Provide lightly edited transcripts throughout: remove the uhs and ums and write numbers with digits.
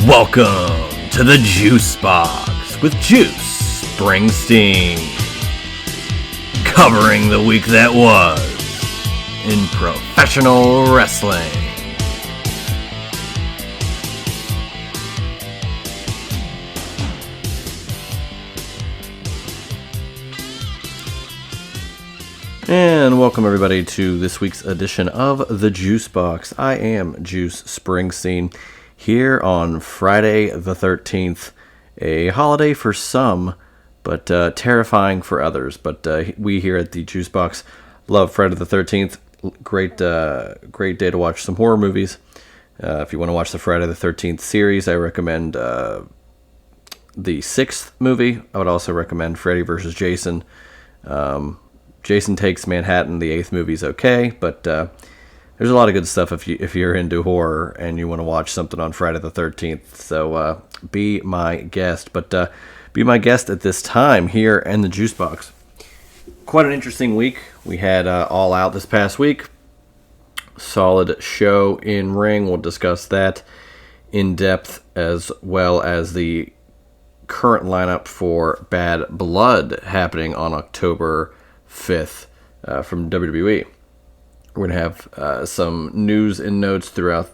Welcome to the Juice Box with Juice Springsteen, covering the week that was in professional wrestling. And welcome everybody to this week's edition of the Juice Box. I am Juice Springsteen here on Friday the 13th, a holiday for some, but terrifying for others. But we here at the Juice Box love Friday the 13th. Great day to watch some horror movies. If you want to watch the Friday the 13th series, I recommend the 6th movie. I would also recommend Freddy vs. Jason. Jason Takes Manhattan, the 8th movie, is okay, but there's a lot of good stuff if you're into horror and you want to watch something on Friday the 13th. So be my guest. But be my guest at this time here in the Juice Box. Quite an interesting week. We had All Out this past week. Solid show in ring. We'll discuss that in depth, as well as the current lineup for Bad Blood happening on October 5th from WWE. We're going to have some news and notes throughout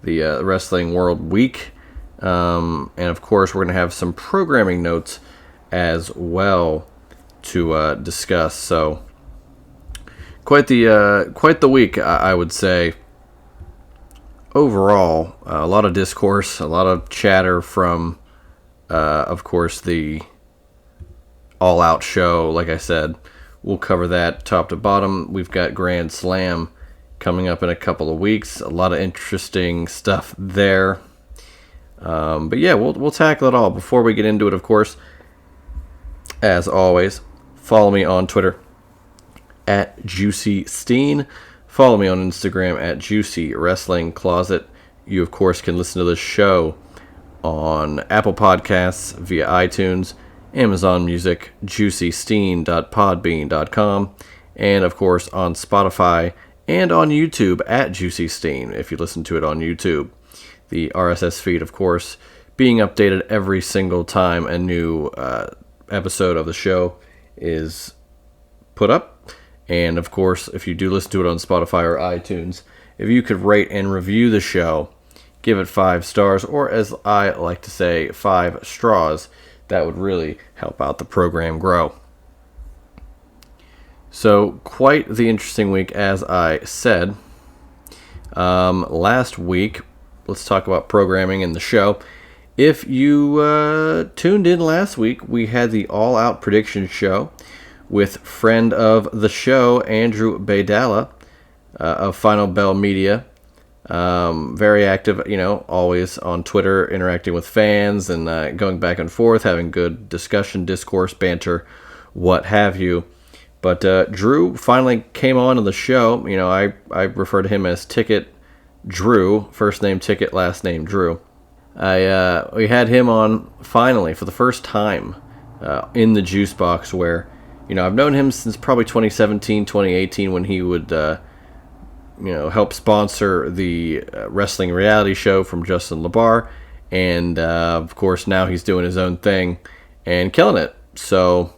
the Wrestling World Week. And of course, we're going to have some programming notes as well to discuss. So quite the week, I would say. Overall, a lot of discourse, a lot of chatter from, of course, the All Out show. Like I said, we'll cover that top to bottom. We've got Grand Slam coming up in a couple of weeks. A lot of interesting stuff there. But yeah, we'll tackle it all. Before we get into it, of course, as always, follow me on Twitter at Juicy Steen. Follow me on Instagram at Juicy Wrestling Closet. You, of course, can listen to the show on Apple Podcasts via iTunes, Amazon Music, juicysteen.podbean.com, and of course on Spotify and on YouTube at Juicy Steen if you listen to it on YouTube. The RSS feed, of course, being updated every single time a new episode of the show is put up. And of course, if you do listen to it on Spotify or iTunes, if you could rate and review the show, give it 5 stars, or as I like to say, 5 straws. That would really help out the program grow. So, quite the interesting week, as I said. Last week, let's talk about programming in the show. If you tuned in last week, we had the All Out Prediction Show with friend of the show, Andrew Baydala of Final Bell Media. Very active, always on Twitter, interacting with fans and going back and forth, having good discussion, discourse, banter, what have you. But Drew finally came on to the show. I refer to him as Ticket Drew, first name Ticket, last name Drew. We had him on finally for the first time in the Juice Box, where I've known him since probably 2017, 2018, when he would help sponsor the wrestling reality show from Justin LaBar. And, of course, now he's doing his own thing and killing it. So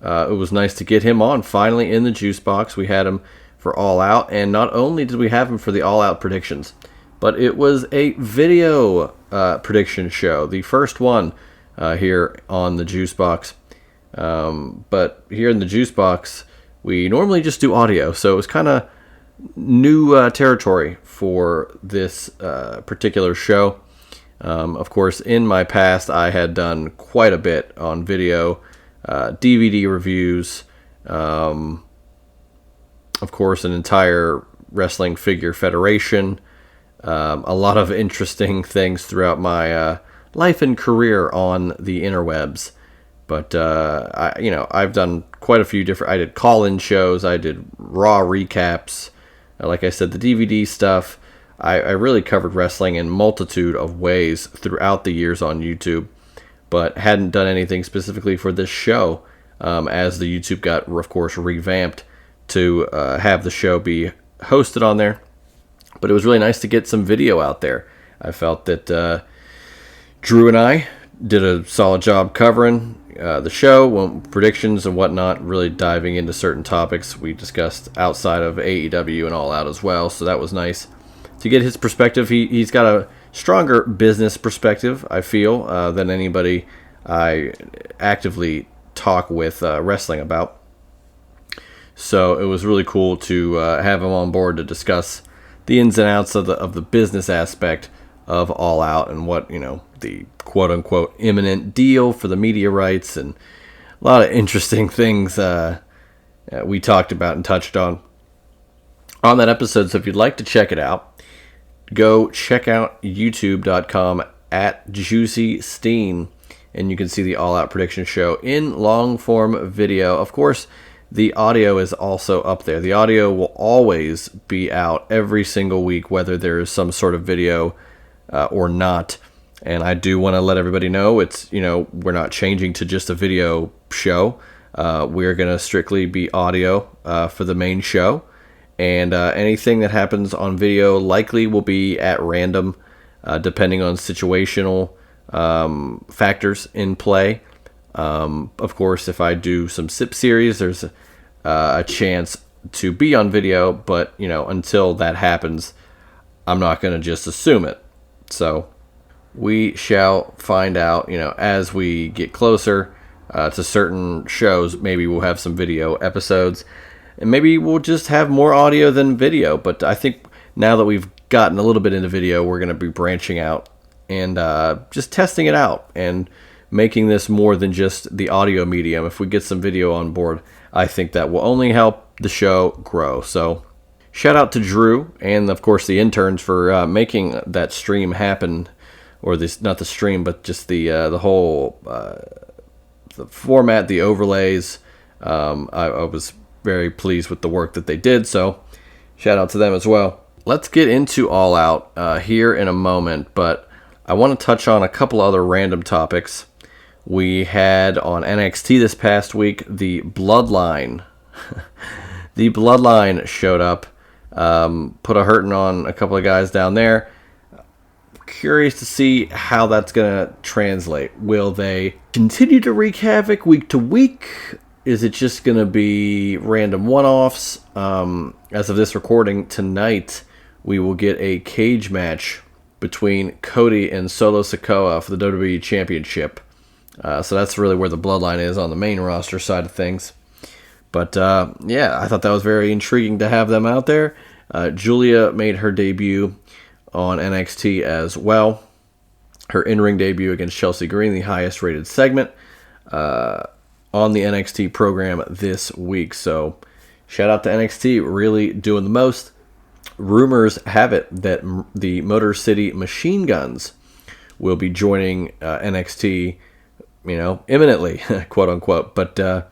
it was nice to get him on finally in the Juice Box. We had him for All Out. And not only did we have him for the All Out predictions, but it was a video prediction show. The first one here on the Juice Box. But here in the Juice Box, we normally just do audio. So it was kind of new territory for this particular show. Of course, in my past, I had done quite a bit on video, DVD reviews, of course, an entire wrestling figure federation, a lot of interesting things throughout my life and career on the interwebs. But I've done quite a few different. I did call-in shows, I did Raw recaps. Like I said, the DVD stuff, I really covered wrestling in multitude of ways throughout the years on YouTube, but hadn't done anything specifically for this show, as the YouTube got, of course, revamped to have the show be hosted on there. But it was really nice to get some video out there. I felt that Drew and I did a solid job covering the show, predictions and whatnot, really diving into certain topics we discussed outside of AEW and All Out as well. So that was nice to get his perspective. He's got a stronger business perspective, I feel, than anybody I actively talk with wrestling about. So it was really cool to have him on board to discuss the ins and outs of the business aspect of All Out and what, the quote-unquote imminent deal for the media rights, and a lot of interesting things we talked about and touched on that episode. So if you'd like to check it out, go check out youtube.com @JuicySteen, and you can see the All Out Prediction Show in long-form video. Of course, the audio is also up there. The audio will always be out every single week, whether there is some sort of video or not. And I do want to let everybody know we're not changing to just a video show. We're going to strictly be audio for the main show. And anything that happens on video likely will be at random, depending on situational factors in play. Of course, if I do some SIP series, there's a chance to be on video. But, until that happens, I'm not going to just assume it. So we shall find out, as we get closer to certain shows. Maybe we'll have some video episodes, and maybe we'll just have more audio than video. But I think now that we've gotten a little bit into video, we're going to be branching out and just testing it out and making this more than just the audio medium. If we get some video on board, I think that will only help the show grow. So shout out to Drew and, of course, the interns for making that stream happen. Or not the stream, but just the whole the format, the overlays. I was very pleased with the work that they did, so shout out to them as well. Let's get into All Out here in a moment, but I want to touch on a couple other random topics. We had on NXT this past week the Bloodline. The Bloodline showed up, put a hurting on a couple of guys down there. Curious to see how that's going to translate. Will they continue to wreak havoc week to week? Is it just going to be random one-offs? As of this recording tonight, we will get a cage match between Cody and Solo Sikoa for the WWE Championship. So that's really where the Bloodline is on the main roster side of things. But I thought that was very intriguing to have them out there. Julia made her debut on NXT as well. Her in-ring debut against Chelsea Green, the highest rated segment on the NXT program this week. So shout out to NXT, really doing the most. Rumors have it that the Motor City Machine Guns will be joining NXT, imminently, quote unquote. But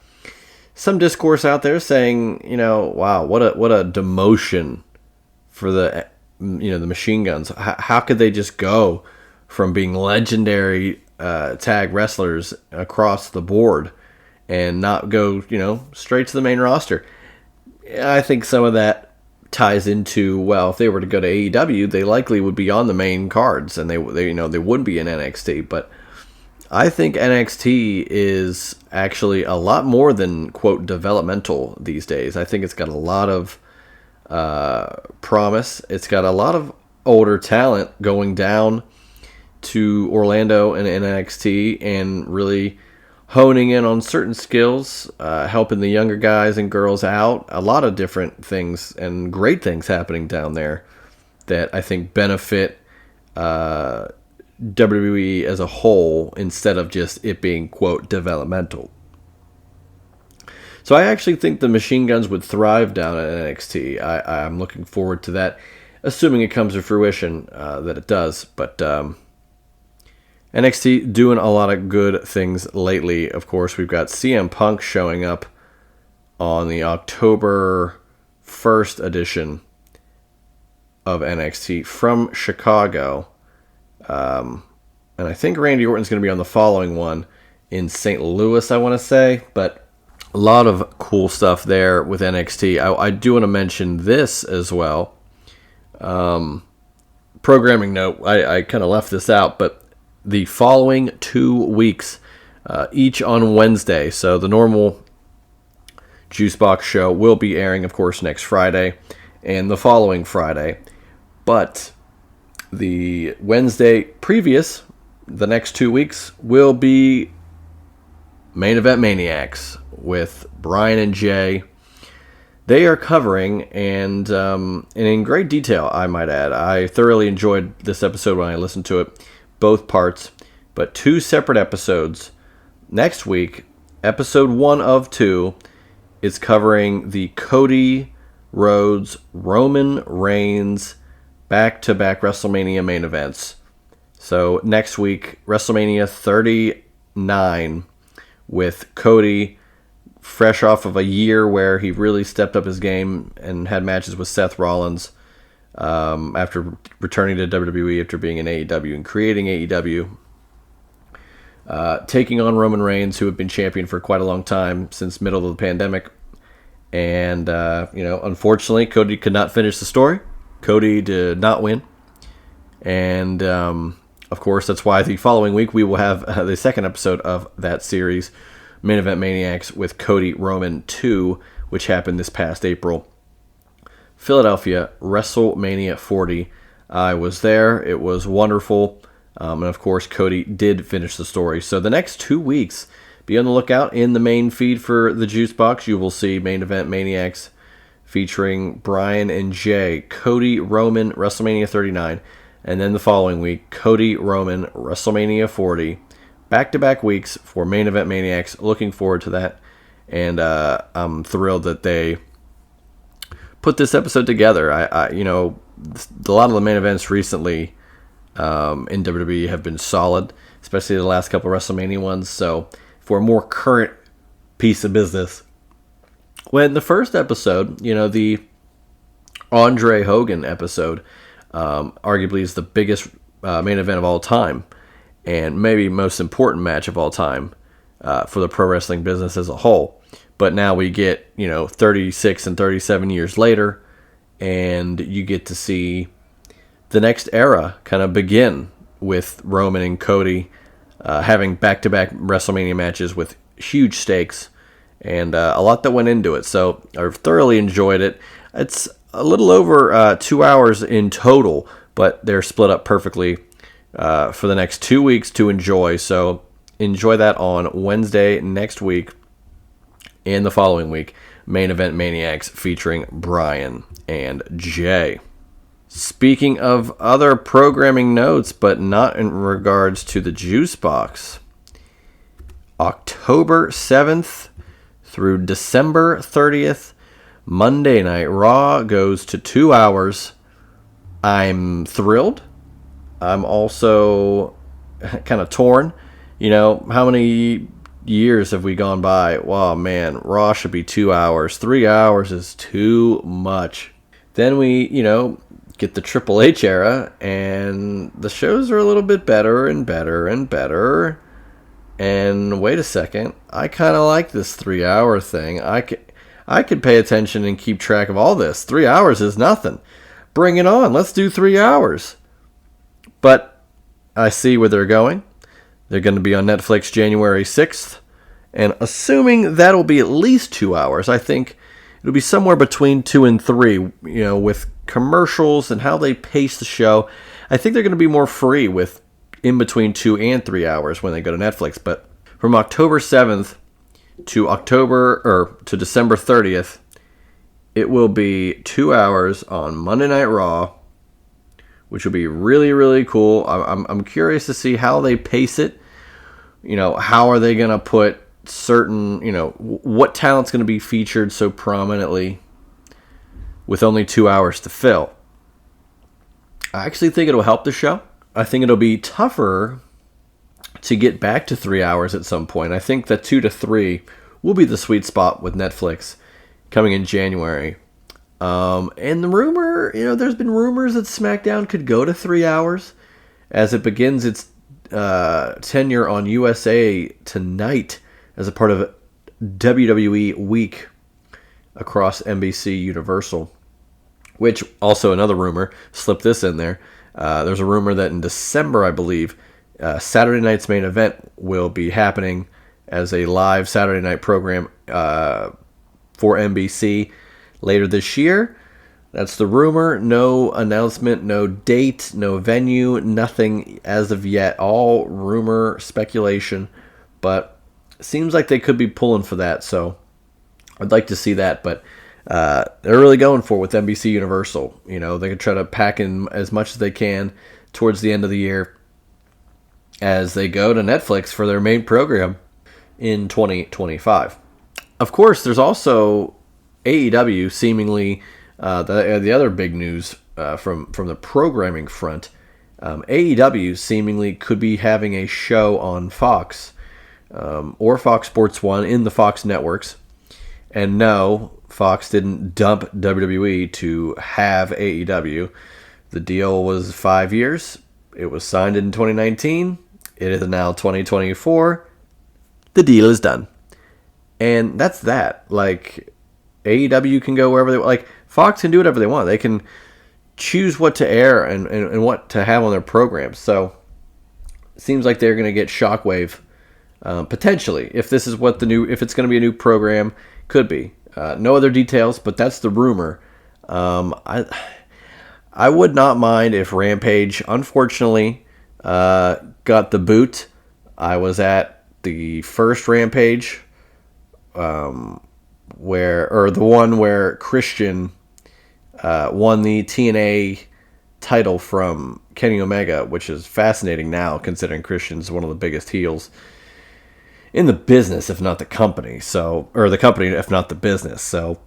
some discourse out there saying, wow, what a demotion for the Machine Guns. How could they just go from being legendary tag wrestlers across the board and not go, straight to the main roster? I think some of that ties into, well, if they were to go to AEW, they likely would be on the main cards, and they would be in NXT. But I think NXT is actually a lot more than, quote, developmental these days. I think it's got a lot of promise. It's got a lot of older talent going down to Orlando and NXT and really honing in on certain skills, helping the younger guys and girls out. A lot of different things and great things happening down there that I think benefit WWE as a whole instead of just it being, quote, developmental. So I actually think the Machine Guns would thrive down at NXT. I'm looking forward to that, assuming it comes to fruition, that it does. But NXT doing a lot of good things lately. Of course, we've got CM Punk showing up on the October 1st edition of NXT from Chicago. And I think Randy Orton's going to be on the following one in St. Louis, I want to say. But a lot of cool stuff there with NXT. I do want to mention this as well. Programming note, I kind of left this out, but the following 2 weeks, each on Wednesday. So the normal Juicebox show will be airing, of course, next Friday and the following Friday. But the Wednesday previous, the next 2 weeks, will be Main Event Maniacs with Brian and Jay. They are covering, and in great detail, I might add. I thoroughly enjoyed this episode when I listened to it, both parts, but 2 separate episodes. Next week, episode 1 of 2 is covering the Cody Rhodes, Roman Reigns back-to-back WrestleMania main events. So next week, WrestleMania 39 with Cody, fresh off of a year where he really stepped up his game and had matches with Seth Rollins after returning to WWE after being in AEW and creating AEW. Taking on Roman Reigns, who had been champion for quite a long time, since middle of the pandemic. And, unfortunately, Cody could not finish the story. Cody did not win. And, of course, that's why the following week we will have the second episode of that series, Main Event Maniacs with Cody Roman 2, which happened this past April. Philadelphia, WrestleMania 40. I was there. It was wonderful. And, of course, Cody did finish the story. So the next 2 weeks, be on the lookout in the main feed for the Juicebox. You will see Main Event Maniacs featuring Brian and Jay, Cody Roman, WrestleMania 39. And then the following week, Cody Roman, WrestleMania 40. Back-to-back weeks for Main Event Maniacs. Looking forward to that. And I'm thrilled that they put this episode together. A lot of the main events recently in WWE have been solid, especially the last couple of WrestleMania ones. So for a more current piece of business, when the first episode, the Andre Hogan episode, arguably is the biggest main event of all time, and maybe most important match of all time for the pro wrestling business as a whole. But now we get, 36 and 37 years later, and you get to see the next era kind of begin with Roman and Cody having back-to-back WrestleMania matches with huge stakes and a lot that went into it. So I thoroughly enjoyed it. It's a little over 2 hours in total, but they're split up perfectly for the next 2 weeks to enjoy. So enjoy that on Wednesday next week and the following week. Main Event Maniacs featuring Brian and Jay. Speaking of other programming notes, but not in regards to the Juicebox, October 7th through December 30th, Monday Night Raw goes to 2 hours. I'm thrilled. I'm also kind of torn. How many years have we gone by? Wow, man, Raw should be 2 hours. 3 hours is too much. Then we, get the Triple H era, and the shows are a little bit better and better and better. And wait a second, I kind of like this 3 hour thing. I could pay attention and keep track of all this. 3 hours is nothing. Bring it on. Let's do 3 hours. But I see where they're going. They're going to be on Netflix January 6th. And assuming that'll be at least 2 hours, I think it'll be somewhere between 2 and 3, with commercials and how they pace the show. I think they're going to be more free with in between 2 and 3 hours when they go to Netflix. But from October 7th to December 30th, it will be 2 hours on Monday Night Raw, which will be really, really cool. I'm curious to see how they pace it. How are they going to put certain, what talent's going to be featured so prominently with only 2 hours to fill. I actually think it'll help the show. I think it'll be tougher to get back to 3 hours at some point. I think that 2 to 3 will be the sweet spot with Netflix coming in January. And the rumor, there's been rumors that SmackDown could go to 3 hours as it begins its tenure on USA tonight as a part of WWE Week across NBC Universal. Which, also another rumor, slip this in there. There's a rumor that in December, I believe, Saturday night's main event will be happening as a live Saturday night program for NBC later this year. That's the rumor. No announcement, no date, no venue, nothing as of yet. All rumor, speculation, but it seems like they could be pulling for that, so I'd like to see that, but they're really going for it with NBC Universal. You know, they could try to pack in as much as they can towards the end of the year as they go to Netflix for their main program in 2025. Of course, there's also AEW seemingly the other big news from the programming front. AEW seemingly could be having a show on Fox or Fox Sports 1 in the Fox networks. And no, Fox didn't dump WWE to have AEW. The deal was 5 years. It was signed in 2019. It is now 2024. The deal is done. And that's that. Like, AEW can go wherever they want. Like, Fox can do whatever they want. They can choose what to air and what to have on their programs. So, it seems like they're going to get Shockwave potentially. If this is what if it's going to be a new program, could be. No other details, but that's the rumor. I would not mind if Rampage, unfortunately, got the boot. I was at the first Rampage, the one where Christian won the TNA title from Kenny Omega, which is fascinating now, considering Christian's one of the biggest heels in the business, if not the company. Or the company, if not the business. So,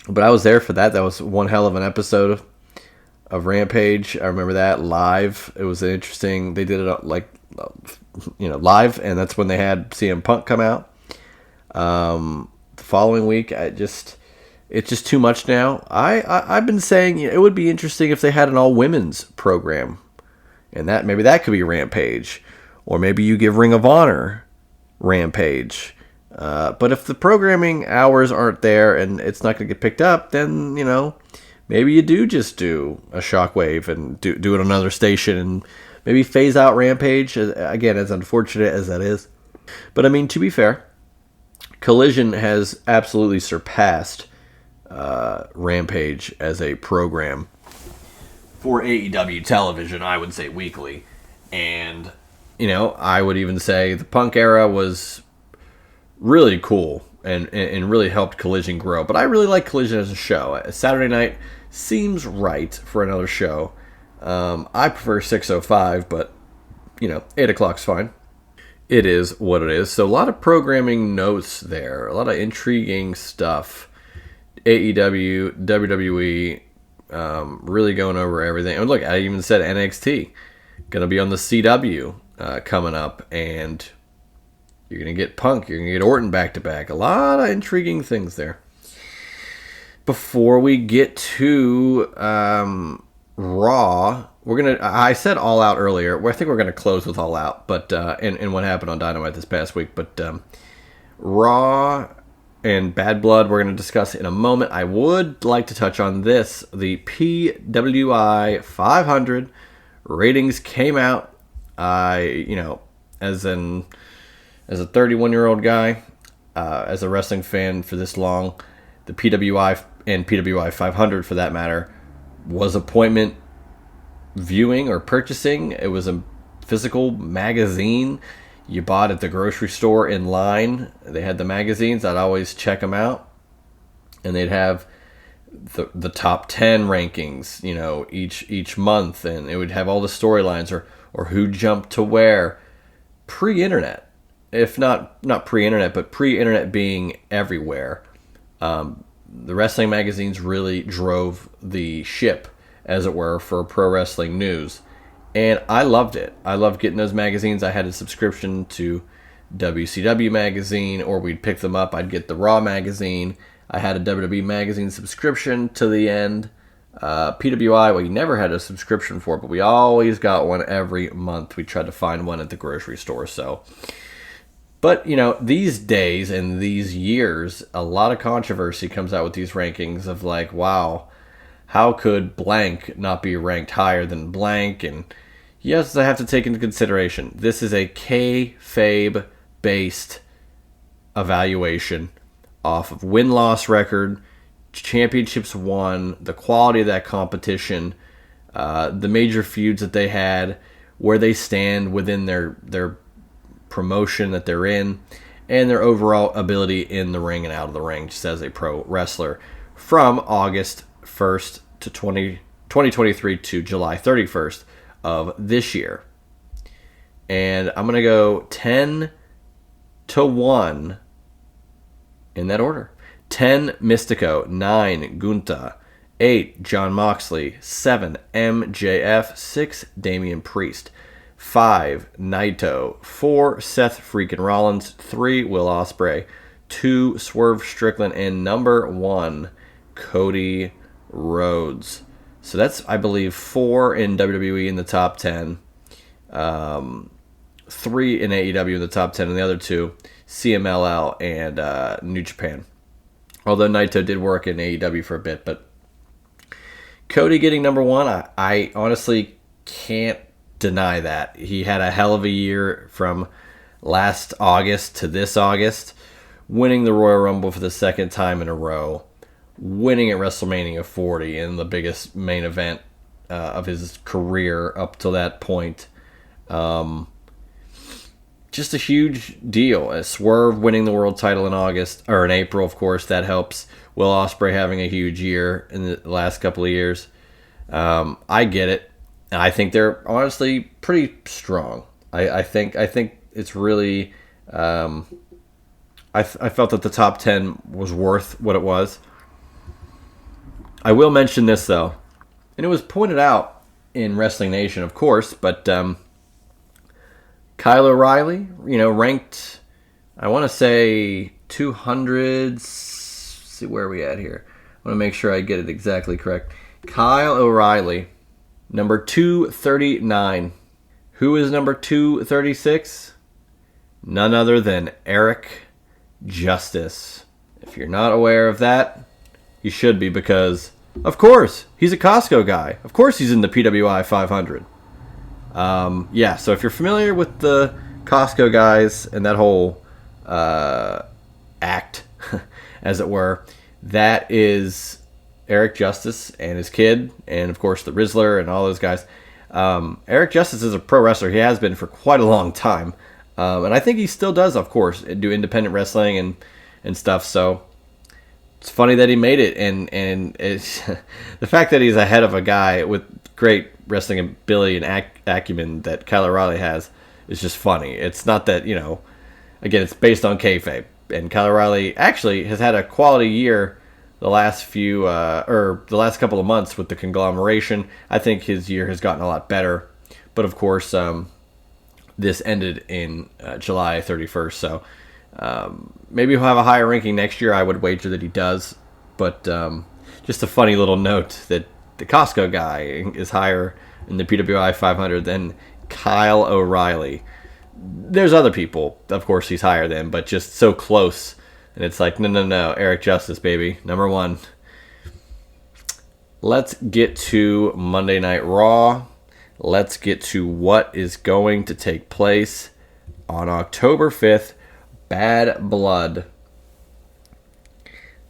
but I was there for that. That was one hell of an episode of Rampage. I remember that live. It was interesting. They did it live, and that's when they had CM Punk come out. The following week, it's just too much now. I've been saying it would be interesting if they had an all women's program, and maybe that could be Rampage. Or maybe you give Ring of Honor Rampage. But if the programming hours aren't there and it's not going to get picked up, then, maybe you do just do a Shockwave and do it on another station and maybe phase out Rampage. Again, as unfortunate as that is. But, I mean, to be fair, Collision has absolutely surpassed Rampage as a program for AEW television, I would say weekly. And I would even say the Punk era was really cool and really helped Collision grow. But I really like Collision as a show. Saturday night seems right for another show. I prefer 6:05, but 8 o'clock's fine. It is what it is. So a lot of programming notes there, a lot of intriguing stuff. AEW, WWE, really going over everything. And look, I even said NXT gonna be on the CW. Coming up, and you're going to get Punk, you're going to get Orton back-to-back. A lot of intriguing things there. Before we get to Raw, I said All Out earlier. I think we're going to close with All Out, but and what happened on Dynamite this past week. But Raw and Bad Blood we're going to discuss in a moment. I would like to touch on this. The PWI 500 ratings came out. As a 31-year-old guy, as a wrestling fan for this long, the PWI and PWI 500 for that matter was appointment viewing or purchasing. It was a physical magazine you bought at the grocery store in line. They had the magazines. I'd always check them out, and they'd have the top 10 rankings, each month, and it would have all the storylines or who jumped to where, pre-internet, if not pre-internet, but pre-internet being everywhere. The wrestling magazines really drove the ship, as it were, for pro wrestling news. And I loved it. I loved getting those magazines. I had a subscription to WCW magazine, or we'd pick them up. I'd get the Raw magazine. I had a WWE magazine subscription to the end. PWI, we never had a subscription for, but we always got one every month. We tried to find one at the grocery store. But these days and these years, a lot of controversy comes out with these rankings of like, wow, how could blank not be ranked higher than blank? And You also have to take into consideration this is a kayfabe based evaluation off of win-loss record, championships won, the quality of that competition, the major feuds that they had, where they stand within their promotion that they're in, and their overall ability in the ring and out of the ring just as a pro wrestler from August 1st to 2023 to July 31st of this year. And I'm going to go 10 to 1 in that order. 10, Mystico. 9, Gunta. 8, Jon Moxley. 7, MJF. 6, Damian Priest. 5, Naito. 4, Seth freaking Rollins. 3, Will Ospreay. 2, Swerve Strickland. And number 1, Cody Rhodes. So that's, I believe, 4 in WWE in the top 10. 3 in AEW in the top 10, and the other 2, CMLL and New Japan. Although Naito did work in AEW for a bit, but Cody getting number 1, I honestly can't deny that. He had a hell of a year from last August to this August, winning the Royal Rumble for the second time in a row, winning at WrestleMania 40 in the biggest main event of his career up till that point. Just a huge deal. Swerve winning the world title in August, or in April, of course, that helps. Will Ospreay having a huge year in the last couple of years. I get it. And I think they're honestly pretty strong. I think it's really... I felt that the top 10 was worth what it was. I will mention this, though. And it was pointed out in Wrestling Nation, of course, but Kyle O'Reilly, ranked, I want to say 200. See where are we at here. I want to make sure I get it exactly correct. Kyle O'Reilly, number 239. Who is number 236? None other than Eric Justice. If you're not aware of that, you should be, because, of course, he's a Costco guy. Of course he's in the PWI 500. So if you're familiar with the Costco guys and that whole act, as it were, that is Eric Justice and his kid, and of course the Rizzler and all those guys. Eric Justice is a pro wrestler. He has been for quite a long time. And I think he still does, of course, do independent wrestling and stuff. So it's funny that he made it, and it's the fact that he's ahead of a guy with great wrestling ability and acumen that Kyle O'Reilly has is just funny. It's not that, again, it's based on kayfabe, and Kyle O'Reilly actually has had a quality year the last couple of months with the conglomeration. I think his year has gotten a lot better, but of course, this ended in July 31st, so maybe he'll have a higher ranking next year. I would wager that he does, but just a funny little note that the Costco guy is higher in the PWI 500 than Kyle O'Reilly. There's other people, of course, he's higher than, but just so close. And it's like, no, Eric Justice, baby, number 1. Let's get to Monday Night Raw. Let's get to what is going to take place on October 5th. Bad Blood.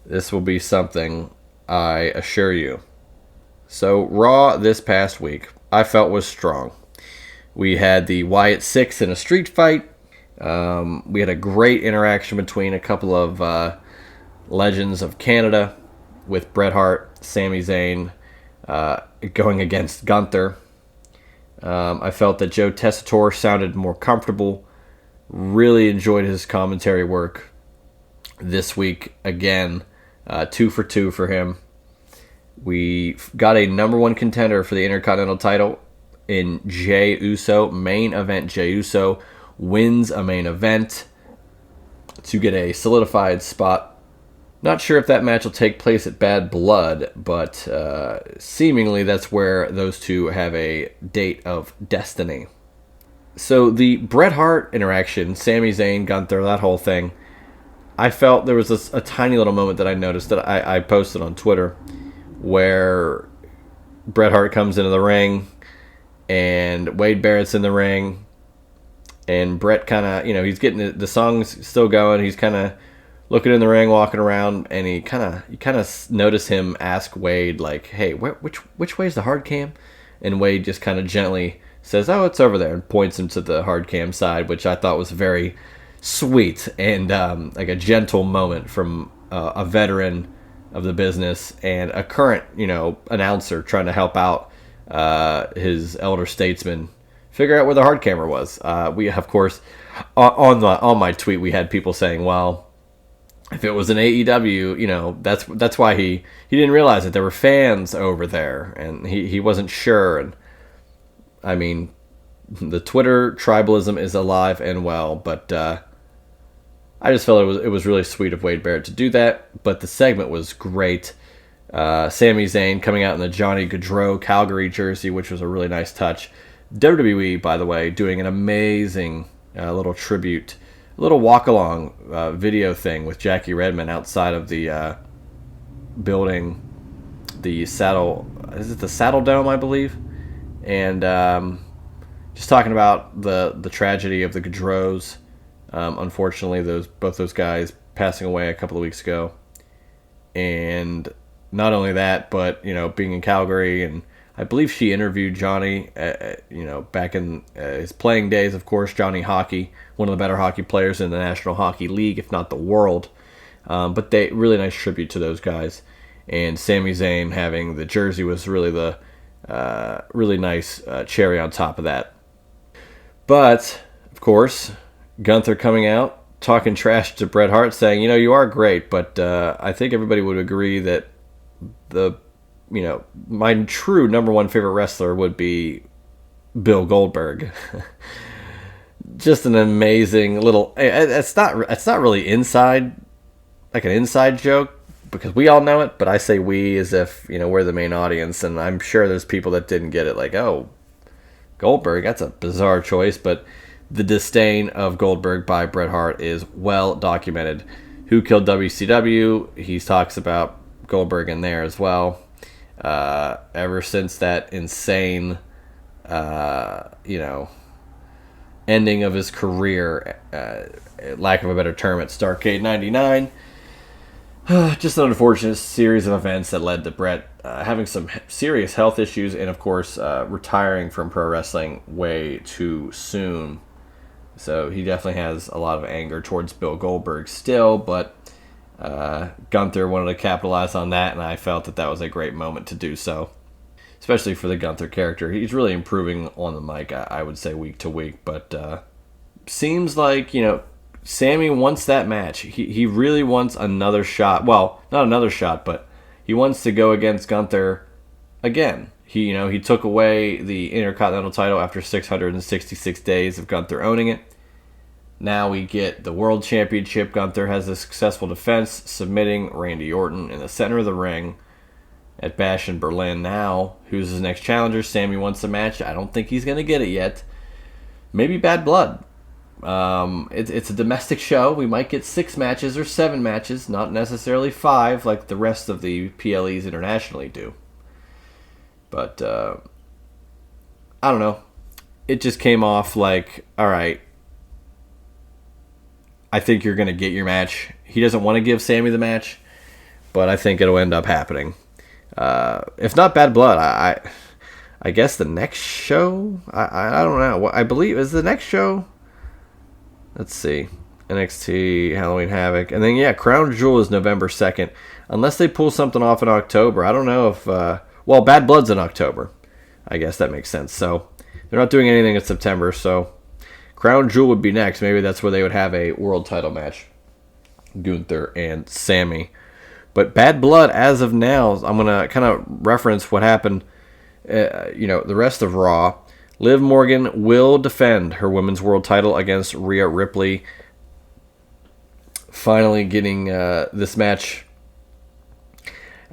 This will be something, I assure you. So, Raw this past week, I felt was strong. We had the Wyatt Six in a street fight. We had a great interaction between a couple of legends of Canada with Bret Hart, Sami Zayn, going against Gunther. I felt that Joe Tessitore sounded more comfortable. Really enjoyed his commentary work this week. Again, 2 for 2 for him. We got a number 1 contender for the Intercontinental title in Jey Uso. Main event, Jey Uso wins a main event to get a solidified spot. Not sure if that match will take place at Bad Blood, but seemingly that's where those two have a date of destiny. So the Bret Hart interaction, Sami Zayn, Gunther, that whole thing, I felt there was a tiny little moment that I noticed that I posted on Twitter where Bret Hart comes into the ring and Wade Barrett's in the ring, and Bret kind of, he's getting the song's still going. He's kind of looking in the ring, walking around, and you kind of notice him ask Wade, like, "Hey, which way is the hard cam?" And Wade just kind of gently says, "Oh, it's over there," and points him to the hard cam side, which I thought was very sweet and like a gentle moment from a veteran of the business and a current, announcer trying to help out his elder statesman figure out where the hard camera was. We, of course, on my tweet, we had people saying, "Well, if it was an AEW, that's why he didn't realize that there were fans over there, and he wasn't sure." And I mean, the Twitter tribalism is alive and well, but I just felt it was really sweet of Wade Barrett to do that. But the segment was great. Sami Zayn coming out in the Johnny Gaudreau Calgary jersey, which was a really nice touch. WWE, by the way, doing an amazing little tribute, little walk-along video thing with Jackie Redmond outside of the building, the Saddle Dome, I believe, and just talking about the tragedy of the Gaudreaus. Unfortunately, both those guys passing away a couple of weeks ago, and not only that, but being in Calgary, and I believe she interviewed Johnny, back in his playing days. Of course, Johnny Hockey, one of the better hockey players in the National Hockey League, if not the world. But they really nice tribute to those guys, and Sami Zayn having the jersey was really the really nice cherry on top of that. But of course, Gunther coming out talking trash to Bret Hart, saying, "You are great, but I think everybody would agree that my true number one favorite wrestler would be Bill Goldberg." Just an amazing little. It's not really inside, like an inside joke, because we all know it. But I say we as if we're the main audience, and I'm sure there's people that didn't get it. Like, oh, Goldberg, that's a bizarre choice, but the disdain of Goldberg by Bret Hart is well documented. Who Killed WCW? He talks about Goldberg in there as well. Ever since that insane, ending of his career, lack of a better term, at Starrcade 99. Just an unfortunate series of events that led to Bret having some serious health issues and, of course, retiring from pro wrestling way too soon. So he definitely has a lot of anger towards Bill Goldberg still, but Gunther wanted to capitalize on that, and I felt that was a great moment to do so, especially for the Gunther character. He's really improving on the mic, I would say, week to week, but seems like, Sammy wants that match. He really wants another shot. Well, not another shot, but he wants to go against Gunther again. He took away the Intercontinental title after 666 days of Gunther owning it. Now we get the World Championship. Gunther has a successful defense, submitting Randy Orton in the center of the ring at Bash in Berlin. Now, who's his next challenger? Sammy wants a match. I don't think he's going to get it yet. Maybe Bad Blood. It's a domestic show. We might get 6 matches or 7 matches, not necessarily 5 like the rest of the PLEs internationally do. But, I don't know. It just came off like, all right, I think you're going to get your match. He doesn't want to give Sammy the match, but I think it'll end up happening. If not Bad Blood, I guess the next show? I don't know. I believe, is the next show? Let's see. NXT, Halloween Havoc. And then, Crown Jewel is November 2nd. Unless they pull something off in October. I don't know if... Bad Blood's in October. I guess that makes sense. So, they're not doing anything in September, so... Crown Jewel would be next. Maybe that's where they would have a world title match. Gunther and Sammy. But Bad Blood, as of now, I'm going to kind of reference what happened, the rest of Raw. Liv Morgan will defend her women's world title against Rhea Ripley. Finally getting this match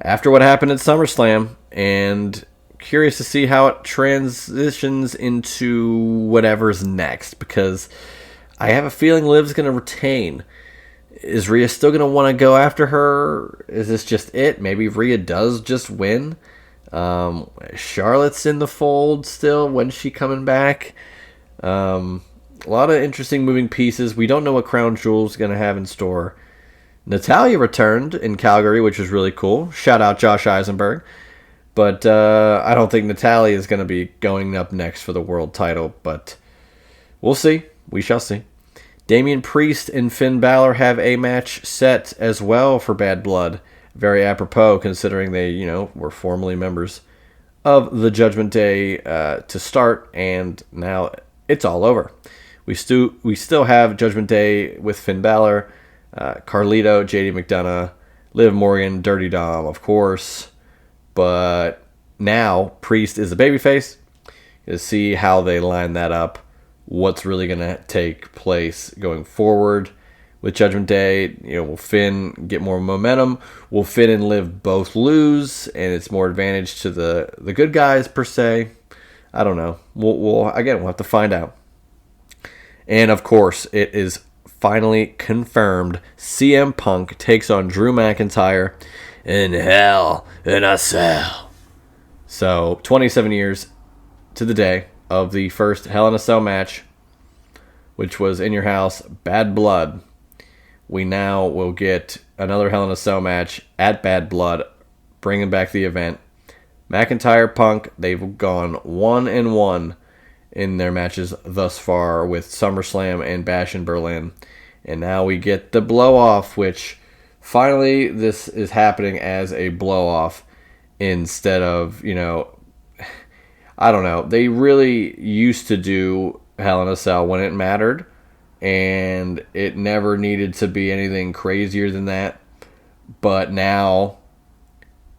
after what happened at SummerSlam. And curious to see how it transitions into whatever's next, because I have a feeling Liv's going to retain. Is Rhea still going to want to go after her? Is this just it? Maybe Rhea does just win. Charlotte's in the fold still. When's she coming back? A lot of interesting moving pieces. We don't know what Crown Jewel's going to have in store. Natalya returned in Calgary, which was really cool. Shout out Josh Eisenberg. But I don't think Natalya is going to be going up next for the world title. But we'll see. We shall see. Damian Priest and Finn Balor have a match set as well for Bad Blood. Very apropos, considering they, were formerly members of the Judgment Day to start, and now it's all over. We still have Judgment Day with Finn Balor, Carlito, JD McDonough, Liv Morgan, Dirty Dom, of course. But now Priest is a babyface. To see how they line that up, what's really going to take place going forward with Judgment Day. Will Finn get more momentum? Will Finn and Liv both lose, and it's more advantage to the good guys per se? I don't know. We'll have to find out. And of course, it is finally confirmed. CM Punk takes on Drew McIntyre in Hell in a Cell. So 27 years to the day of the first Hell in a Cell match, which was in your house, Bad Blood. We now will get another Hell in a Cell match at Bad Blood, bringing back the event. McIntyre, Punk, they've gone 1-1 in their matches thus far with SummerSlam and Bash in Berlin. And now we get the blow-off, which finally this is happening as a blow-off instead of, I don't know. They really used to do Hell in a Cell when it mattered, and it never needed to be anything crazier than that. But now,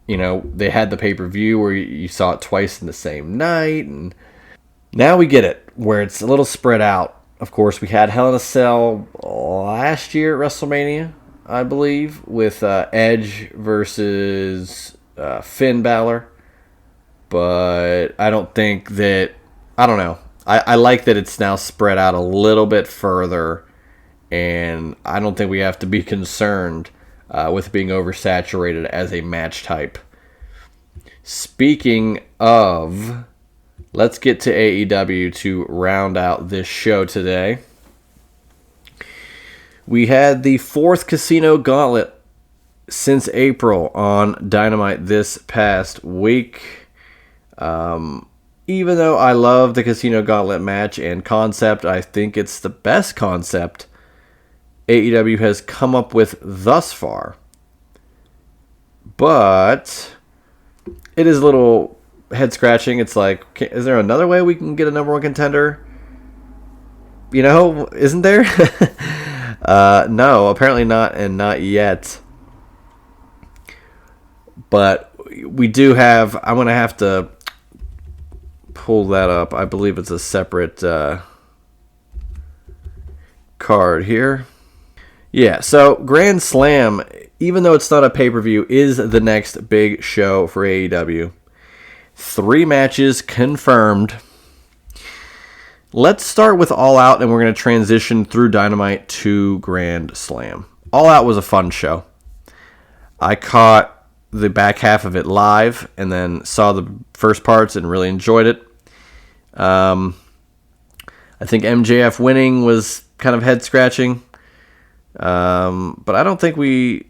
they had the pay-per-view where you saw it twice in the same night, and now we get it, where it's a little spread out. Of course, we had Hell in a Cell last year at WrestleMania, I believe, with Edge versus Finn Balor. But I don't think that... I don't know. I like that it's now spread out a little bit further, and I don't think we have to be concerned with being oversaturated as a match type. Speaking of, let's get to AEW to round out this show today. We had the 4th Casino Gauntlet since April on Dynamite this past week. Even though I love the Casino Gauntlet match and concept, I think it's the best concept AEW has come up with thus far. But it is a little head-scratching. It's like, is there another way we can get a number one contender? Isn't there? No, apparently not, and not yet. But we do have... I'm going to have to pull that up. I believe it's a separate card here. Yeah, so Grand Slam, even though it's not a pay-per-view, is the next big show for AEW. 3 matches confirmed. Let's start with All Out, and we're going to transition through Dynamite to Grand Slam. All Out was a fun show. I caught the back half of it live and then saw the first parts and really enjoyed it. I think MJF winning was kind of head-scratching. But I don't think I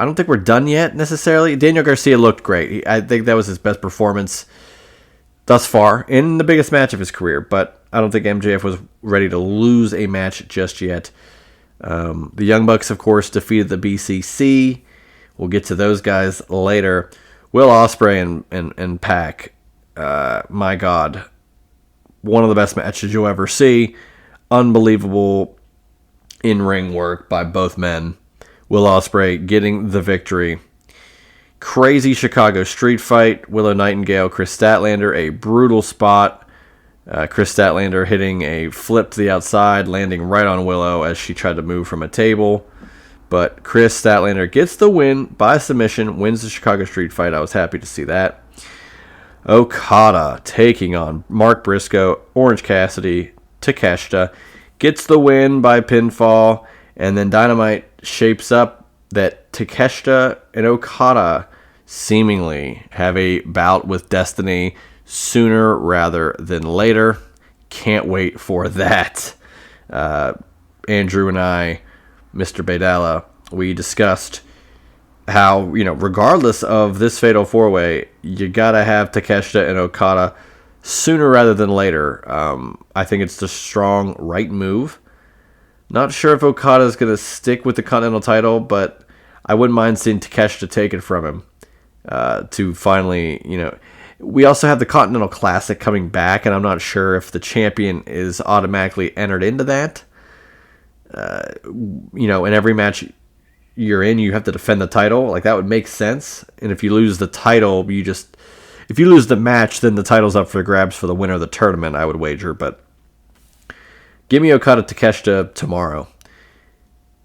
don't think we're done yet, necessarily. Daniel Garcia looked great. I think that was his best performance thus far in the biggest match of his career, but I don't think MJF was ready to lose a match just yet. The Young Bucks, of course, defeated the BCC. We'll get to those guys later. Will Ospreay and Pac, my God, one of the best matches you'll ever see. Unbelievable in-ring work by both men. Will Ospreay getting the victory. Crazy Chicago street fight. Willow Nightingale, Chris Statlander, a brutal spot. Chris Statlander hitting a flip to the outside, landing right on Willow as she tried to move from a table. But Chris Statlander gets the win by submission, wins the Chicago street fight. I was happy to see that. Okada taking on Mark Briscoe, Orange Cassidy, Takeshita, gets the win by pinfall, and then Dynamite shapes up that Takeshita and Okada seemingly have a bout with Destiny sooner rather than later. Can't wait for that. Andrew and I, Mr. Baydala, we discussed how, regardless of this Fatal 4-Way, you gotta have Takeshita and Okada sooner rather than later. I think it's the strong right move. Not sure if Okada is going to stick with the Continental title, but I wouldn't mind seeing Takeshita take it from him to finally, We also have the Continental Classic coming back, and I'm not sure if the champion is automatically entered into that. In every match you're in, you have to defend the title. Like, that would make sense. And if you lose the title, if you lose the match, then the title's up for grabs for the winner of the tournament, I would wager. But give me Okada Takeshita tomorrow.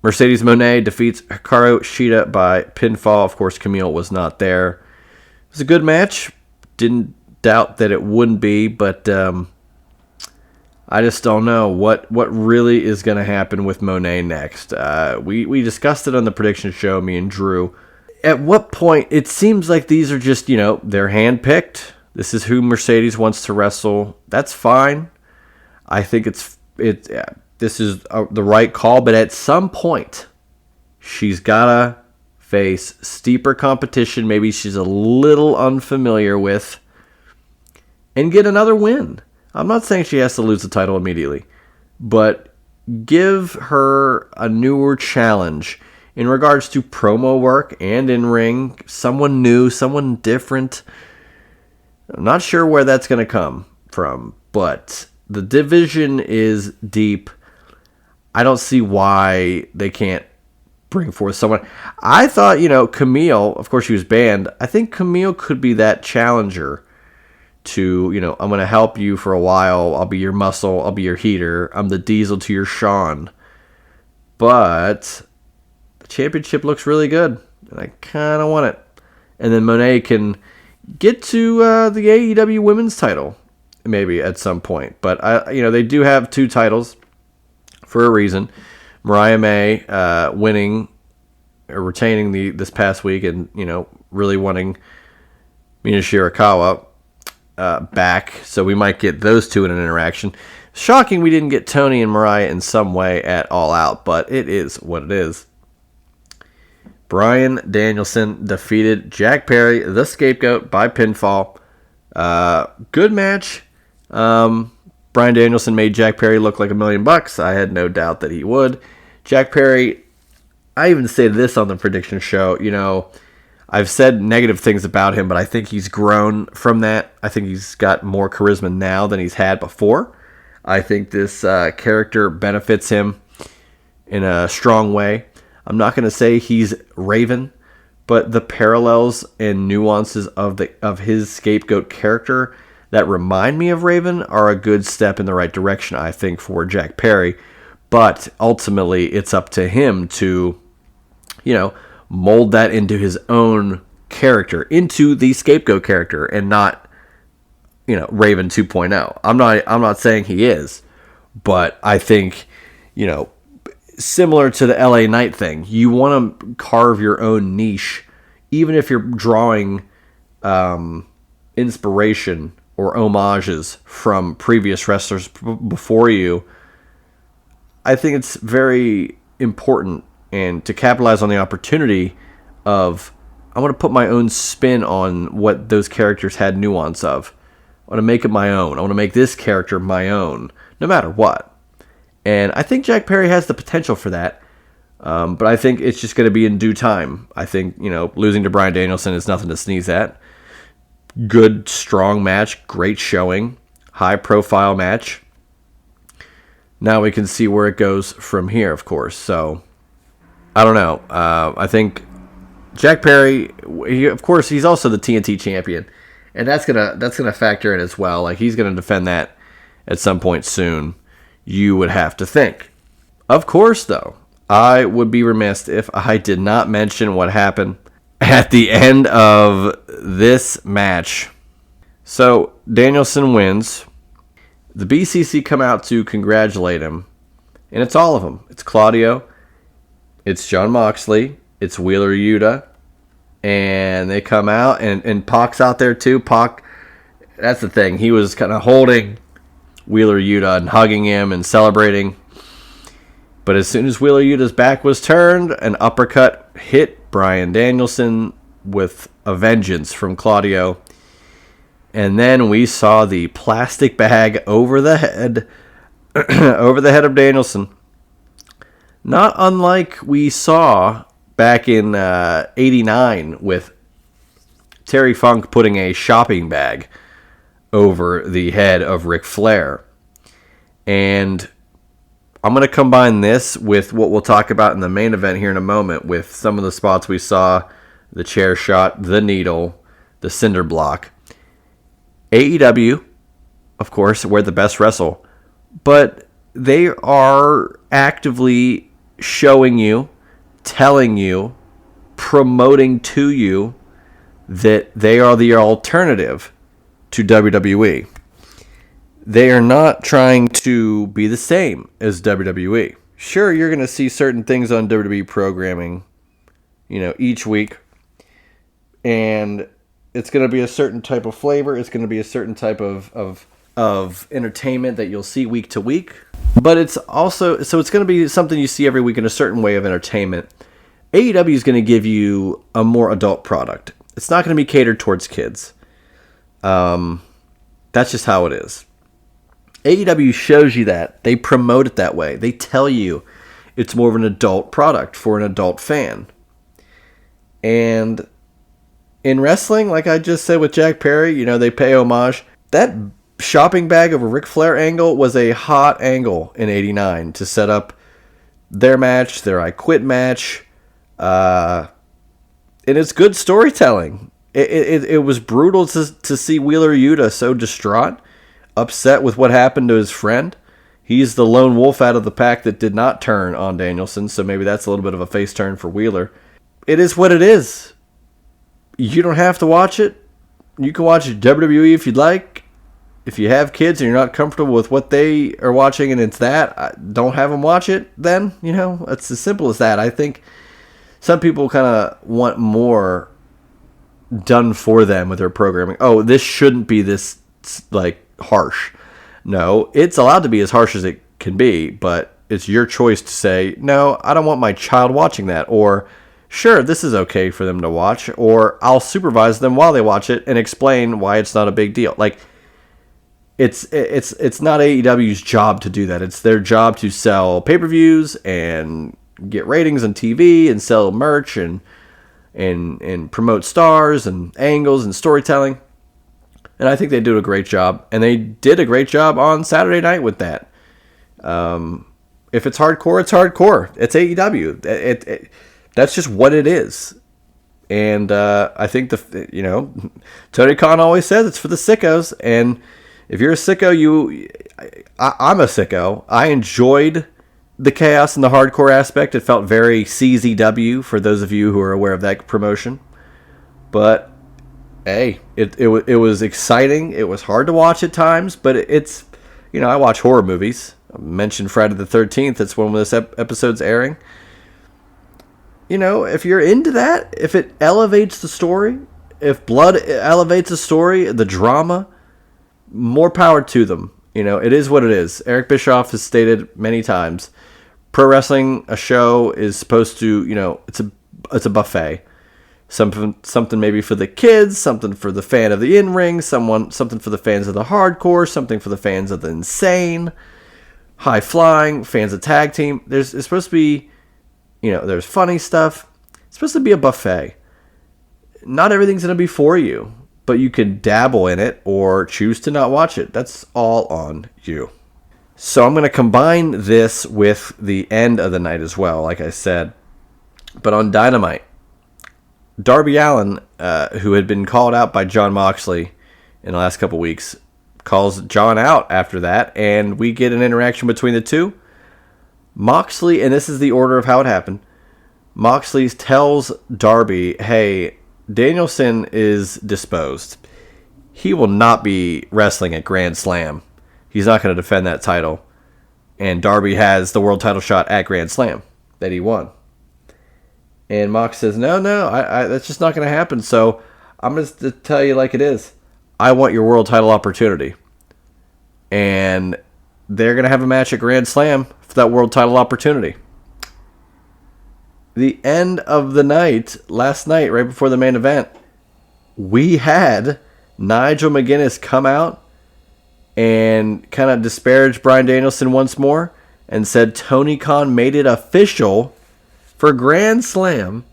Mercedes Moné defeats Hikaru Shida by pinfall. Of course, Camille was not there. It was a good match. Didn't doubt that it wouldn't be, but I just don't know what really is going to happen with Moné next. We discussed it on the prediction show, me and Drew. At what point, it seems like these are just, they're handpicked. This is who Mercedes wants to wrestle. That's fine. I think this is the right call, but at some point, she's got to face steeper competition maybe she's a little unfamiliar with and get another win. I'm not saying she has to lose the title immediately, but give her a newer challenge in regards to promo work and in ring. Someone new, someone different. I'm not sure where that's going to come from, but the division is deep. I don't see why they can't bring forth someone. I thought, Camille, of course she was banned. I think Camille could be that challenger to, I'm going to help you for a while. I'll be your muscle. I'll be your heater. I'm the Diesel to your Shawn. But the championship looks really good, and I kind of want it. And then Moné can get to the AEW women's title maybe at some point. But, they do have two titles for a reason. Mariah May retaining this past week, and really wanting Mina Shirakawa back, so we might get those two in an interaction. Shocking we didn't get Tony and Mariah in some way at All Out, but it is what it is. Bryan Danielson defeated Jack Perry, the Scapegoat, by pinfall. Good match. Bryan Danielson made Jack Perry look like $1 million. I had no doubt that he would. Jack Perry, I even said this on the prediction show, I've said negative things about him, but I think he's grown from that. I think he's got more charisma now than he's had before. I think this character benefits him in a strong way. I'm not going to say he's Raven, but the parallels and nuances of his Scapegoat character that remind me of Raven are a good step in the right direction, I think, for Jack Perry. But ultimately, it's up to him to, mold that into his own character, into the Scapegoat character, and not, Raven 2.0. I'm not saying he is, but I think, similar to the LA Knight thing, you want to carve your own niche, even if you're drawing inspiration or homages from previous wrestlers before you. I think it's very important, and to capitalize on the opportunity of, I want to put my own spin on what those characters had nuance of. I want to make it my own. I want to make this character my own, no matter what. And I think Jack Perry has the potential for that, but I think it's just going to be in due time. I think, losing to Bryan Danielson is nothing to sneeze at. Good, strong match, great showing, high-profile match. Now we can see where it goes from here, of course. So, I don't know. I think Jack Perry, of course, he's also the TNT champion, and that's gonna factor in as well. Like, he's gonna defend that at some point soon, you would have to think. Of course, though, I would be remiss if I did not mention what happened at the end of this match. So, Danielson wins. The BCC come out to congratulate him, and it's all of them. It's Claudio, it's Jon Moxley, it's Wheeler Yuta, And they come out, and Pac's out there too. Pac, that's the thing. He was kind of holding Wheeler Yuta and hugging him and celebrating. But as soon as Wheeler Yuta's back was turned, an uppercut hit Bryan Danielson with a vengeance from Claudio. And then we saw the plastic bag over the head of Danielson. Not unlike we saw back in '89 with Terry Funk putting a shopping bag over the head of Ric Flair. And I'm going to combine this with what we'll talk about in the main event here in a moment, with some of the spots we saw, the chair shot, the needle, the cinder block. AEW, of course, where the best wrestle, but they are actively showing you, telling you, promoting to you that they are the alternative to WWE. They are not trying to be the same as WWE. Sure, you're going to see certain things on WWE programming, each week. And it's going to be a certain type of flavor. It's going to be a certain type of entertainment that you'll see week to week. But it's also, so it's going to be something you see every week in a certain way of entertainment. AEW is going to give you a more adult product. It's not going to be catered towards kids. That's just how it is. AEW shows you that. They promote it that way. They tell you it's more of an adult product for an adult fan. And in wrestling, like I just said with Jack Perry, they pay homage. That shopping bag of a Ric Flair angle was a hot angle in '89 to set up their match, their I Quit match. And it's good storytelling. It was brutal to see Wheeler Yuta so distraught, upset with what happened to his friend. He's the lone wolf out of the pack that did not turn on Danielson, so maybe that's a little bit of a face turn for Wheeler. It is what it is. You don't have to watch it. You can watch WWE if you'd like. If you have kids and you're not comfortable with what they are watching and it's that, don't have them watch it then. It's as simple as that. I think some people kind of want more done for them with their programming. Oh, this shouldn't be this, harsh. No, it's allowed to be as harsh as it can be, but it's your choice to say, no, I don't want my child watching that. Or, sure, this is okay for them to watch. Or, I'll supervise them while they watch it and explain why it's not a big deal. It's not AEW's job to do that. It's their job to sell pay-per-views and get ratings on TV and sell merch and promote stars and angles and storytelling. And I think they do a great job. And they did a great job on Saturday night with that. If it's hardcore, it's hardcore. It's AEW. That's just what it is. And I think Tony Khan always says it's for the sickos. And if you're a sicko, I'm a sicko. I enjoyed the chaos and the hardcore aspect. It felt very CZW for those of you who are aware of that promotion. But hey, it was exciting. It was hard to watch at times, but it's, I watch horror movies. I mentioned Friday the 13th. It's when this episode's airing. If you're into that, if it elevates the story, if blood elevates the story, the drama, more power to them. It is what it is. Eric Bischoff has stated many times, pro wrestling, a show is supposed to, it's a buffet. Something maybe for the kids, something for the fan of the in-ring, something for the fans of the hardcore, something for the fans of the insane, high-flying, fans of tag team. It's supposed to be, there's funny stuff. It's supposed to be a buffet. Not everything's going to be for you, but you can dabble in it or choose to not watch it. That's all on you. So I'm going to combine this with the end of the night as well, like I said. But on Dynamite, Darby Allin, who had been called out by Jon Moxley in the last couple weeks, calls John out after that, and we get an interaction between the two. Moxley, and this is the order of how it happened, Moxley tells Darby, hey, Danielson is disposed. He will not be wrestling at Grand Slam. He's not going to defend that title. And Darby has the world title shot at Grand Slam that he won. And Mox says, no, that's just not going to happen. So I'm going to tell you like it is. I want your world title opportunity. And they're going to have a match at Grand Slam for that world title opportunity. The end of the night, last night, right before the main event, we had Nigel McGuinness come out and kind of disparage Bryan Danielson once more and said Tony Khan made it official for Grand Slam.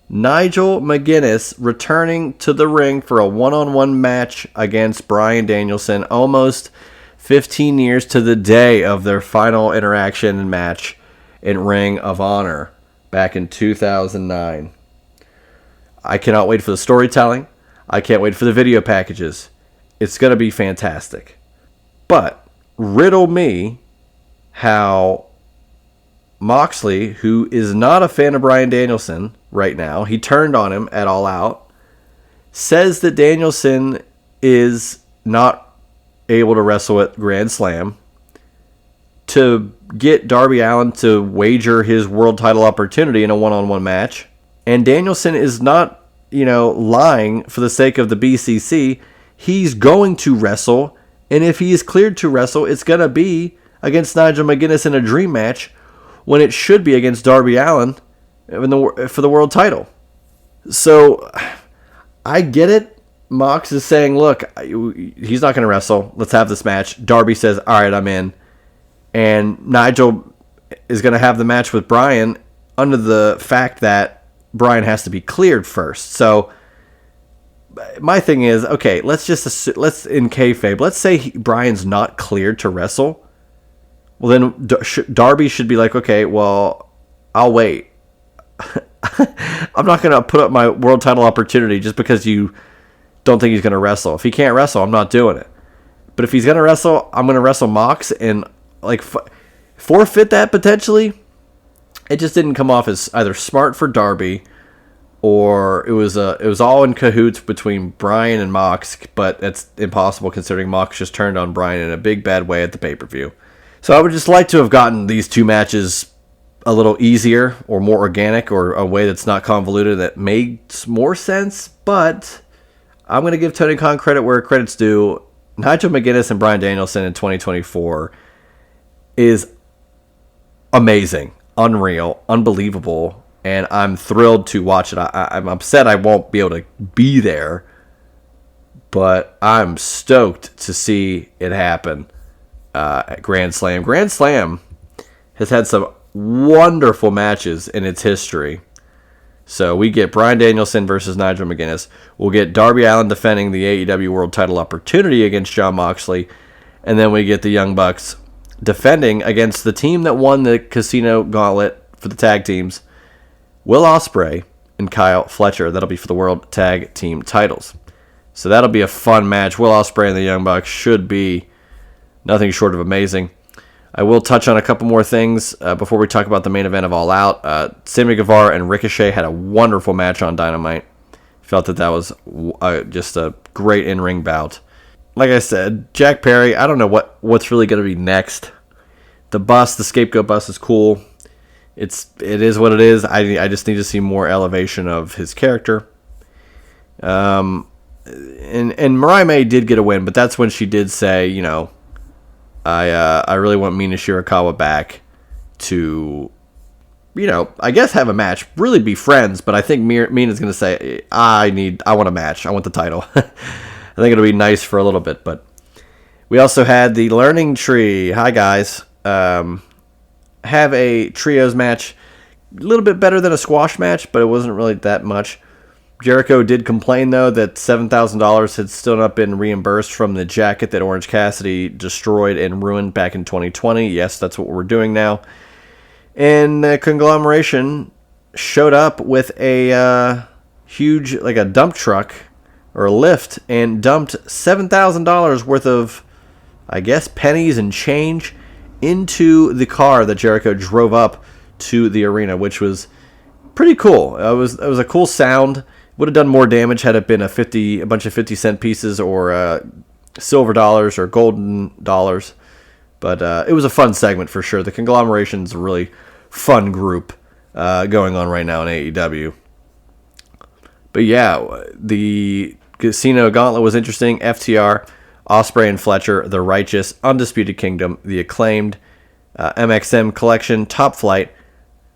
Nigel McGuinness returning to the ring for a one-on-one match against Bryan Danielson, almost 15 years to the day of their final interaction and match in Ring of Honor back in 2009. I cannot wait for the storytelling. I can't wait for the video packages. It's going to be fantastic. But riddle me how Moxley, who is not a fan of Bryan Danielson right now, he turned on him at All Out, says that Danielson is not able to wrestle at Grand Slam, to get Darby Allin to wager his world title opportunity in a one-on-one match. And Danielson is not, lying for the sake of the BCC. He's going to wrestle, and if he is cleared to wrestle, it's going to be against Nigel McGuinness in a dream match when it should be against Darby Allin for the world title. So I get it. Mox is saying, look, he's not going to wrestle. Let's have this match. Darby says, all right, I'm in. And Nigel is going to have the match with Bryan under the fact that Bryan has to be cleared first. So my thing is, okay, let's in kayfabe, let's say Bryan's not cleared to wrestle. Well, then Darby should be like, okay, well, I'll wait. I'm not going to put up my world title opportunity just because you don't think he's going to wrestle. If he can't wrestle, I'm not doing it. But if he's going to wrestle, I'm going to wrestle Mox and forfeit that potentially. It just didn't come off as either smart for Darby, or it was all in cahoots between Bryan and Mox, but that's impossible considering Mox just turned on Bryan in a big bad way at the pay-per-view. So I would just like to have gotten these two matches a little easier or more organic, or a way that's not convoluted that makes more sense, but I'm going to give Tony Khan credit where credit's due. Nigel McGuinness and Bryan Danielson in 2024 is amazing, unreal, unbelievable, and I'm thrilled to watch it. I'm upset I won't be able to be there, but I'm stoked to see it happen at Grand Slam. Grand Slam has had some wonderful matches in its history. So we get Bryan Danielson versus Nigel McGuinness. We'll get Darby Allin defending the AEW World Title opportunity against Jon Moxley. And then we get the Young Bucks defending against the team that won the Casino Gauntlet for the tag teams, Will Ospreay and Kyle Fletcher. That'll be for the World Tag Team titles. So that'll be a fun match. Will Ospreay and the Young Bucks should be nothing short of amazing. I will touch on a couple more things before we talk about the main event of All Out. Sammy Guevara and Ricochet had a wonderful match on Dynamite. Felt that was just a great in-ring bout. Like I said, Jack Perry, I don't know what's really going to be next. The scapegoat bus is cool. It is what it is. I just need to see more elevation of his character. And Mariah May did get a win, but that's when she did say, I really want Mina Shirakawa back to, I guess have a match, really be friends. But I think Mina's going to say, I want a match. I want the title. I think it'll be nice for a little bit. But we also had the Learning Tree. Hi, guys. Have a trios match. A little bit better than a squash match, but it wasn't really that much. Jericho did complain, though, that $7,000 had still not been reimbursed from the jacket that Orange Cassidy destroyed and ruined back in 2020. Yes, that's what we're doing now. And the conglomeration showed up with a huge, like a dump truck or a lift, and dumped $7,000 worth of, I guess, pennies and change into the car that Jericho drove up to the arena, which was pretty cool. It was a cool sound. Would have done more damage had it been a bunch of 50-cent pieces or silver dollars or golden dollars. But it was a fun segment for sure. The conglomeration's a really fun group going on right now in AEW. But yeah, the Casino Gauntlet was interesting. FTR, Ospreay and Fletcher, The Righteous, Undisputed Kingdom, The Acclaimed, MXM Collection, Top Flight,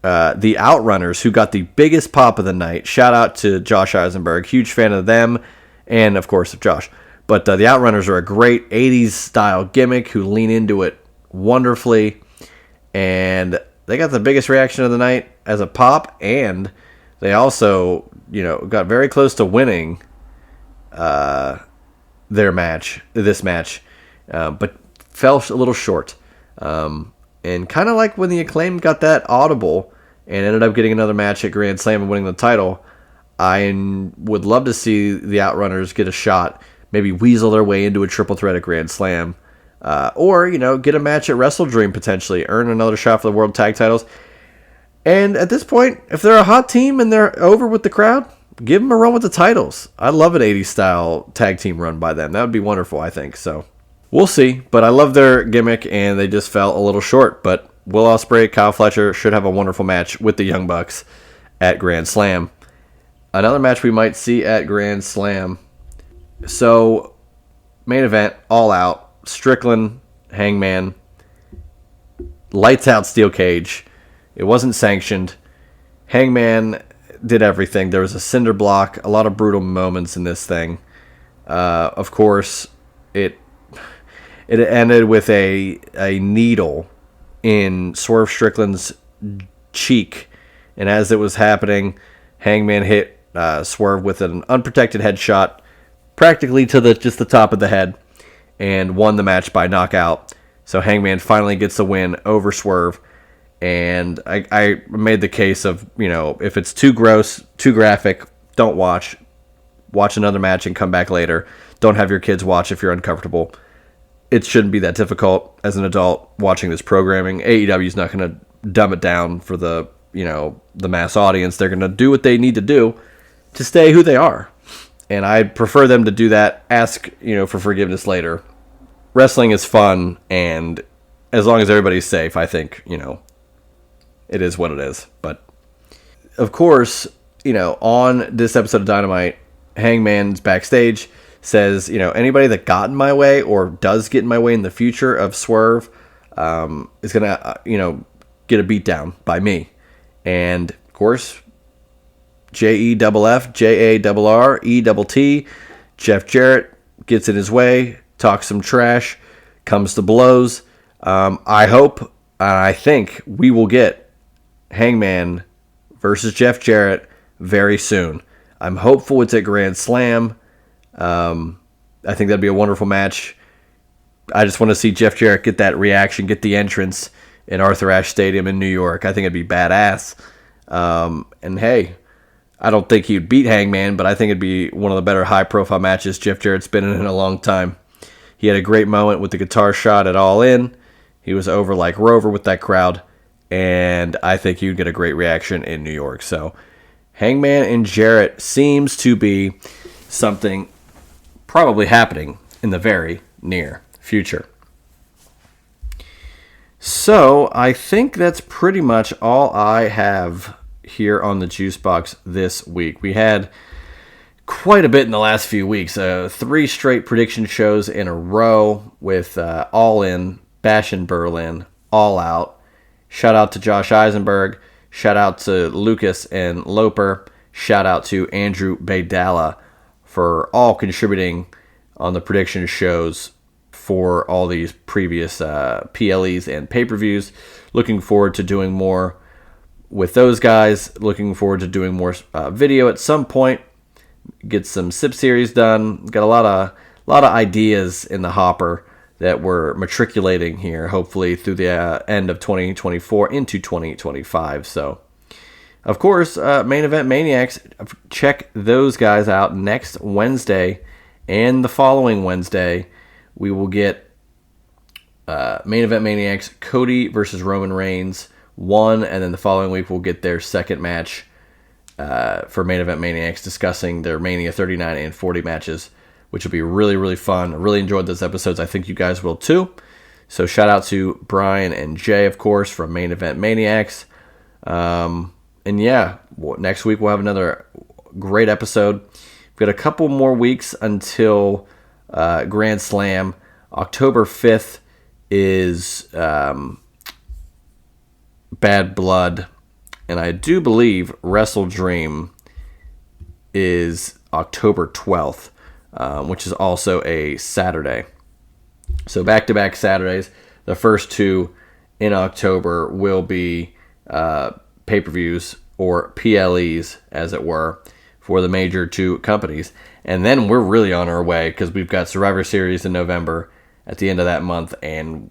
the Outrunners, who got the biggest pop of the night. Shout out to Josh Eisenberg. Huge fan of them and, of course, of Josh. But the Outrunners are a great 80s style gimmick who lean into it wonderfully. And they got the biggest reaction of the night as a pop. And they also, got very close to winning this match. But fell a little short. And kind of like when the Acclaim got that audible and ended up getting another match at Grand Slam and winning the title, I would love to see the Outrunners get a shot, maybe weasel their way into a triple threat at Grand Slam, or, get a match at Wrestle Dream potentially, earn another shot for the World Tag Titles. And at this point, if they're a hot team and they're over with the crowd, give them a run with the titles. I'd love an 80s style tag team run by them. That would be wonderful, I think. So we'll see, but I love their gimmick, and they just fell a little short. But Will Ospreay, Kyle Fletcher should have a wonderful match with the Young Bucks at Grand Slam. Another match we might see at Grand Slam. So, main event, All Out, Strickland, Hangman, lights out steel cage. It wasn't sanctioned. Hangman did everything. There was a cinder block, a lot of brutal moments in this thing. Of course, it ended with a needle in Swerve Strickland's cheek. And as it was happening, Hangman hit Swerve with an unprotected headshot, practically to just the top of the head, and won the match by knockout. So Hangman finally gets the win over Swerve. And I made the case of, if it's too gross, too graphic, don't watch. Watch another match and come back later. Don't have your kids watch if you're uncomfortable. It shouldn't be that difficult as an adult watching this programming. AEW is not going to dumb it down for the mass audience. They're going to do what they need to do to stay who they are. And I prefer them to do that. Ask, for forgiveness later. Wrestling is fun, and as long as everybody's safe, I think, it is what it is. But, of course, on this episode of Dynamite, Hangman's backstage, says, anybody that got in my way or does get in my way in the future of Swerve is going to, get a beat down by me. And, of course, JEFF, JARR, ETT, Jeff Jarrett gets in his way, talks some trash, comes to blows. I hope, I think we will get Hangman versus Jeff Jarrett very soon. I'm hopeful it's at Grand Slam. I think that'd be a wonderful match. I just want to see Jeff Jarrett get that reaction, get the entrance in Arthur Ashe Stadium in New York. I think it'd be badass. And hey, I don't think he'd beat Hangman, but I think it'd be one of the better high-profile matches Jeff Jarrett's been in a long time. He had a great moment with the guitar shot at All In. He was over like Rover with that crowd, and I think he'd get a great reaction in New York. So Hangman and Jarrett seems to be something probably happening in the very near future. So I think that's pretty much all I have here on the Juice Box this week. We had quite a bit in the last few weeks. 3 straight prediction shows in a row with All In, Bash in Berlin, All Out. Shout out to Josh Eisenberg. Shout out to Lucas and Loper. Shout out to Andrew Baydala for all contributing on the prediction shows for all these previous PLEs and pay-per-views. Looking forward to doing more with those guys. Looking forward to doing more video at some point. Get some SIP series done. Got a lot of ideas in the hopper that we're matriculating here, hopefully through the end of 2024 into 2025. So, of course, Main Event Maniacs, check those guys out next Wednesday and the following Wednesday. We will get Main Event Maniacs, Cody versus Roman Reigns, 1, and then the following week we'll get their second match for Main Event Maniacs, discussing their Mania 39 and 40 matches, which will be really, really fun. I really enjoyed those episodes. I think you guys will too. So shout out to Brian and Jay, of course, from Main Event Maniacs. yeah, next week we'll have another great episode. We've got a couple more weeks until Grand Slam. October 5th is Bad Blood, and I do believe Wrestle Dream is October 12th, which is also a Saturday. So back-to-back Saturdays. The first two in October will be pay-per-views, or PLEs, as it were, for the major two companies. And then we're really on our way, because we've got Survivor Series in November at the end of that month, and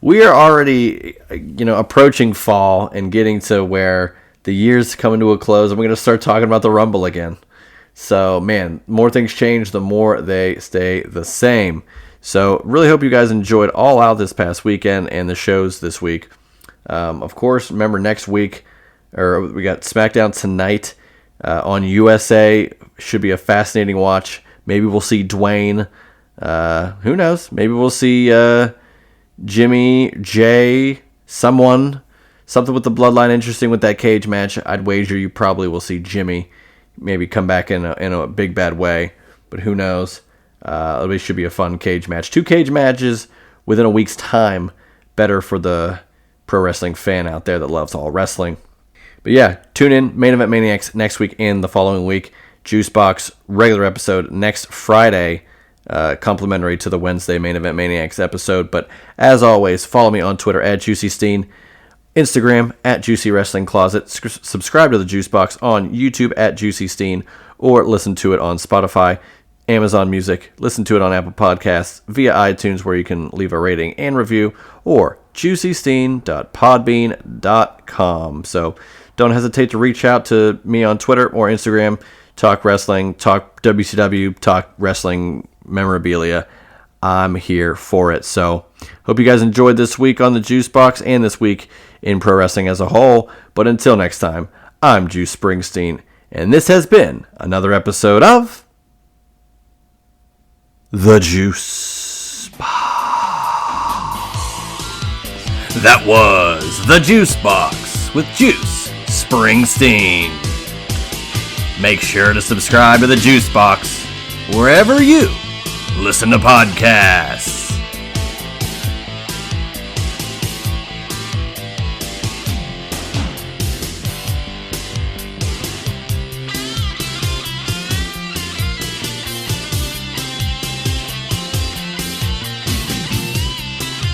we are already, approaching fall and getting to where the year's coming to a close, and we're going to start talking about the Rumble again. So, man, more things change, the more they stay the same. So, really hope you guys enjoyed All Out this past weekend and the shows this week. Of course, remember next week, we got SmackDown tonight on USA. Should be a fascinating watch. Maybe we'll see Dwayne. Who knows? Maybe we'll see Jimmy, Jay, something with the bloodline interesting with that cage match. I'd wager you probably will see Jimmy maybe come back in a big bad way, but who knows? It should be a fun cage match. 2 cage matches within a week's time. Better for the pro wrestling fan out there that loves all wrestling. But yeah, tune in, Main Event Maniacs, next week and the following week. Juicebox, regular episode next Friday, complimentary to the Wednesday Main Event Maniacs episode. But as always, follow me on Twitter at JuicySteen, Instagram at Juicy Wrestling Closet, subscribe to the Juicebox on YouTube at JuicySteen, or listen to it on Spotify, Amazon Music, listen to it on Apple Podcasts, via iTunes where you can leave a rating and review, or juicysteen.podbean.com. So don't hesitate to reach out to me on Twitter or Instagram. Talk wrestling, talk WCW, talk wrestling memorabilia. I'm here for it. So hope you guys enjoyed this week on the Juice Box and this week in pro wrestling as a whole. But until next time, I'm Juice Springsteen, and this has been another episode of The Juice Box. That was The Juice Box with Juice Springsteen. Make sure to subscribe to The Juice Box wherever you listen to podcasts.